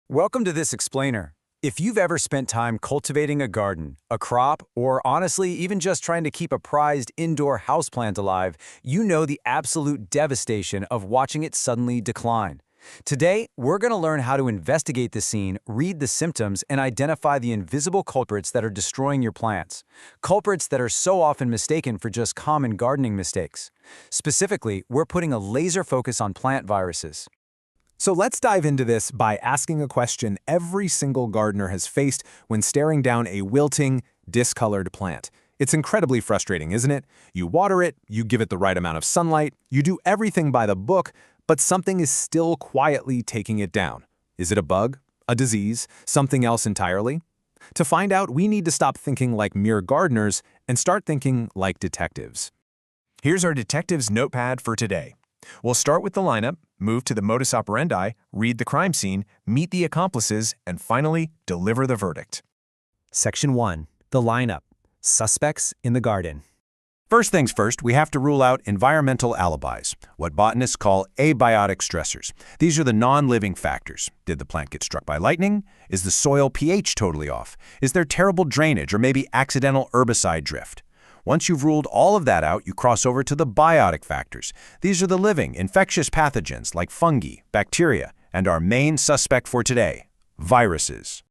Welcome to this explainer. If you've ever spent time cultivating a garden, a crop, or honestly, even just trying to keep a prized indoor houseplant alive, you know the absolute devastation of watching it suddenly decline. Today, we're going to learn how to investigate the scene, read the symptoms, and identify the invisible culprits that are destroying your plants. Culprits that are so often mistaken for just common gardening mistakes. Specifically, we're putting a laser focus on plant viruses. So let's dive into this by asking a question every single gardener has faced when staring down a wilting, discolored plant. It's incredibly frustrating, isn't it? You water it, you give it the right amount of sunlight, you do everything by the book, but something is still quietly taking it down. Is it a bug, a disease, something else entirely? To find out, we need to stop thinking like mere gardeners and start thinking like detectives. Here's our detective's notepad for today. We'll start with the lineup, move to the modus operandi, read the crime scene, meet the accomplices, and finally, deliver the verdict. Section 1. The lineup. Suspects in the garden. First things first, we have to rule out environmental alibis, what botanists call abiotic stressors. These are the non-living factors. Did the plant get struck by lightning? Is the soil pH totally off? Is there terrible drainage or maybe accidental herbicide drift? Once you've ruled all of that out, you cross over to the biotic factors. These are the living, infectious pathogens like fungi, bacteria, and our main suspect for today, viruses.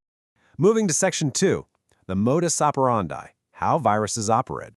Moving to Section 2, the modus operandi, how viruses operate.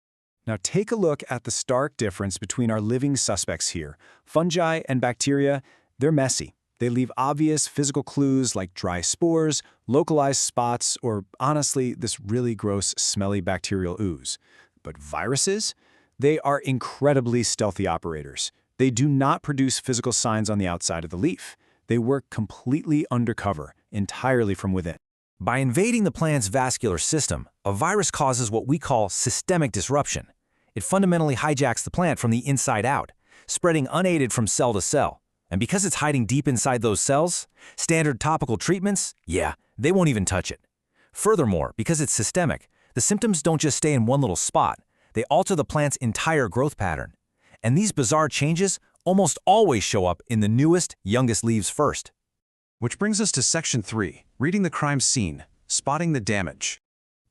Now take a look at the stark difference between our living suspects here. Fungi and bacteria, they're messy. They leave obvious physical clues like dry spores, localized spots, or honestly, this really gross, smelly bacterial ooze. But viruses? They are incredibly stealthy operators. They do not produce physical signs on the outside of the leaf. They work completely undercover, entirely from within. By invading the plant's vascular system, a virus causes what we call systemic disruption. It fundamentally hijacks the plant from the inside out, spreading unaided from cell to cell. And because it's hiding deep inside those cells, standard topical treatments, they won't even touch it. Furthermore, because it's systemic, the symptoms don't just stay in one little spot. They alter the plant's entire growth pattern. And these bizarre changes almost always show up in the newest, youngest leaves first. Which brings us to Section 3, reading the crime scene, spotting the damage.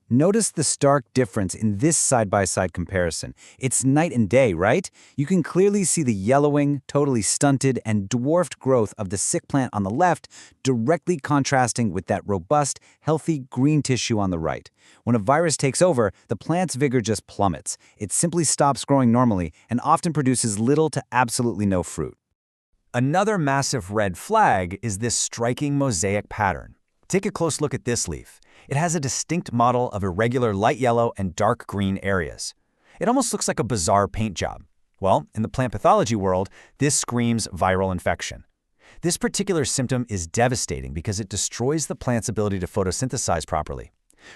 Notice the stark difference in this side-by-side comparison. It's night and day, right? You can clearly see the yellowing, totally stunted, and dwarfed growth of the sick plant on the left directly contrasting with that robust, healthy green tissue on the right. When a virus takes over, the plant's vigor just plummets. It simply stops growing normally and often produces little to absolutely no fruit. Another massive red flag is this striking mosaic pattern. Take a close look at this leaf. It has a distinct model of irregular light yellow and dark green areas. It almost looks like a bizarre paint job. Well, in the plant pathology world, this screams viral infection. This particular symptom is devastating because it destroys the plant's ability to photosynthesize properly.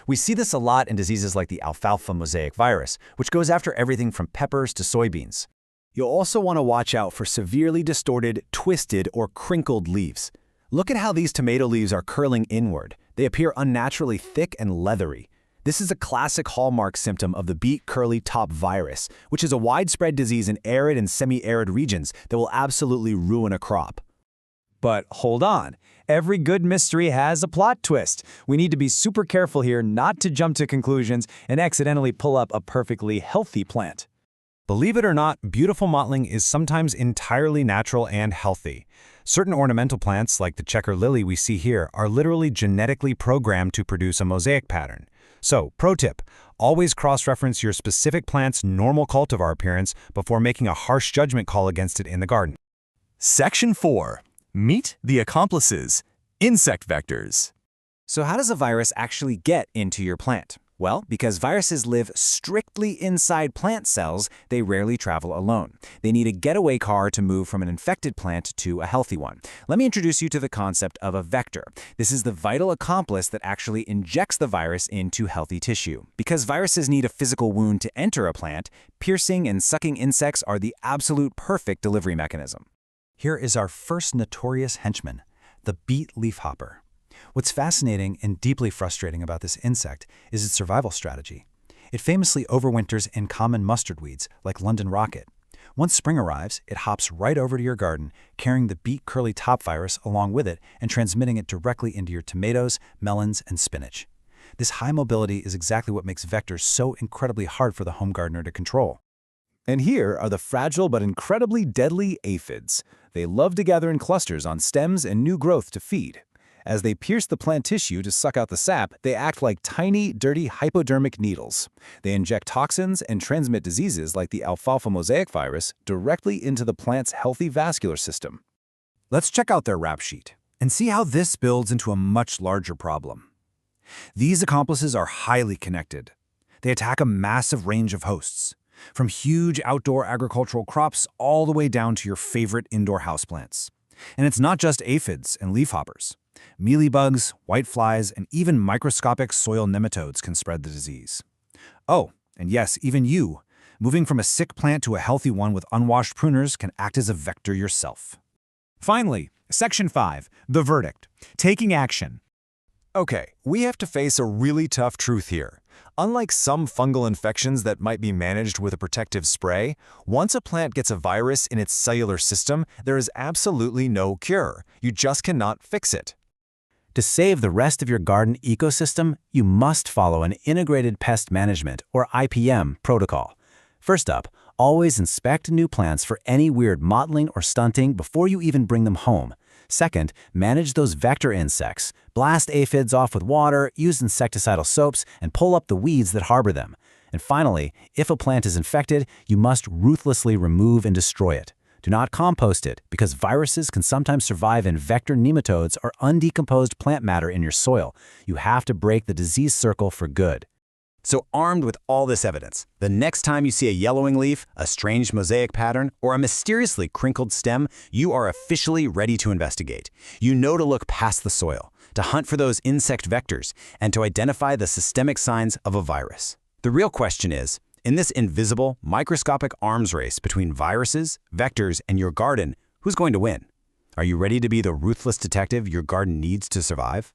We see this a lot in diseases like the alfalfa mosaic virus, which goes after everything from peppers to soybeans. You'll also want to watch out for severely distorted, twisted, or crinkled leaves. Look at how these tomato leaves are curling inward. They appear unnaturally thick and leathery. This is a classic hallmark symptom of the beet curly top virus, which is a widespread disease in arid and semi-arid regions that will absolutely ruin a crop. But hold on. Every good mystery has a plot twist. We need to be super careful here not to jump to conclusions and accidentally pull up a perfectly healthy plant. Believe it or not, beautiful mottling is sometimes entirely natural and healthy. Certain ornamental plants, like the checker lily we see here, are literally genetically programmed to produce a mosaic pattern. So, pro tip, always cross-reference your specific plant's normal cultivar appearance before making a harsh judgment call against it in the garden. Section 4. Meet the accomplices, insect vectors. So how does a virus actually get into your plant? Well, because viruses live strictly inside plant cells, they rarely travel alone. They need a getaway car to move from an infected plant to a healthy one. Let me introduce you to the concept of a vector. This is the vital accomplice that actually injects the virus into healthy tissue. Because viruses need a physical wound to enter a plant, piercing and sucking insects are the absolute perfect delivery mechanism. Here is our first notorious henchman, the beet leafhopper. What's fascinating and deeply frustrating about this insect is its survival strategy. It famously overwinters in common mustard weeds, like London rocket. Once spring arrives, it hops right over to your garden, carrying the beet curly top virus along with it and transmitting it directly into your tomatoes, melons, and spinach. This high mobility is exactly what makes vectors so incredibly hard for the home gardener to control. And here are the fragile but incredibly deadly aphids. They love to gather in clusters on stems and new growth to feed. As they pierce the plant tissue to suck out the sap, they act like tiny, dirty hypodermic needles. They inject toxins and transmit diseases like the alfalfa mosaic virus directly into the plant's healthy vascular system. Let's check out their rap sheet and see how this builds into a much larger problem. These accomplices are highly connected. They attack a massive range of hosts, from huge outdoor agricultural crops all the way down to your favorite indoor houseplants. And it's not just aphids and leafhoppers. Mealybugs, whiteflies, and even microscopic soil nematodes can spread the disease. Oh, and yes, even you. Moving from a sick plant to a healthy one with unwashed pruners can act as a vector yourself. Finally, Section 5, the verdict, taking action. Okay, we have to face a really tough truth here. Unlike some fungal infections that might be managed with a protective spray, once a plant gets a virus in its cellular system, there is absolutely no cure. You just cannot fix it. To save the rest of your garden ecosystem, you must follow an integrated pest management, or IPM, protocol. First up, always inspect new plants for any weird mottling or stunting before you even bring them home. Second, manage those vector insects. Blast aphids off with water, use insecticidal soaps, and pull up the weeds that harbor them. And finally, if a plant is infected, you must ruthlessly remove and destroy it. Do not compost it, because viruses can sometimes survive in vector nematodes or undecomposed plant matter in your soil. You have to break the disease circle for good. So armed with all this evidence, the next time you see a yellowing leaf, a strange mosaic pattern, or a mysteriously crinkled stem, you are officially ready to investigate. You know to look past the soil, to hunt for those insect vectors, and to identify the systemic signs of a virus. The real question is, in this invisible, microscopic arms race between viruses, vectors, and your garden, who's going to win? Are you ready to be the ruthless detective your garden needs to survive?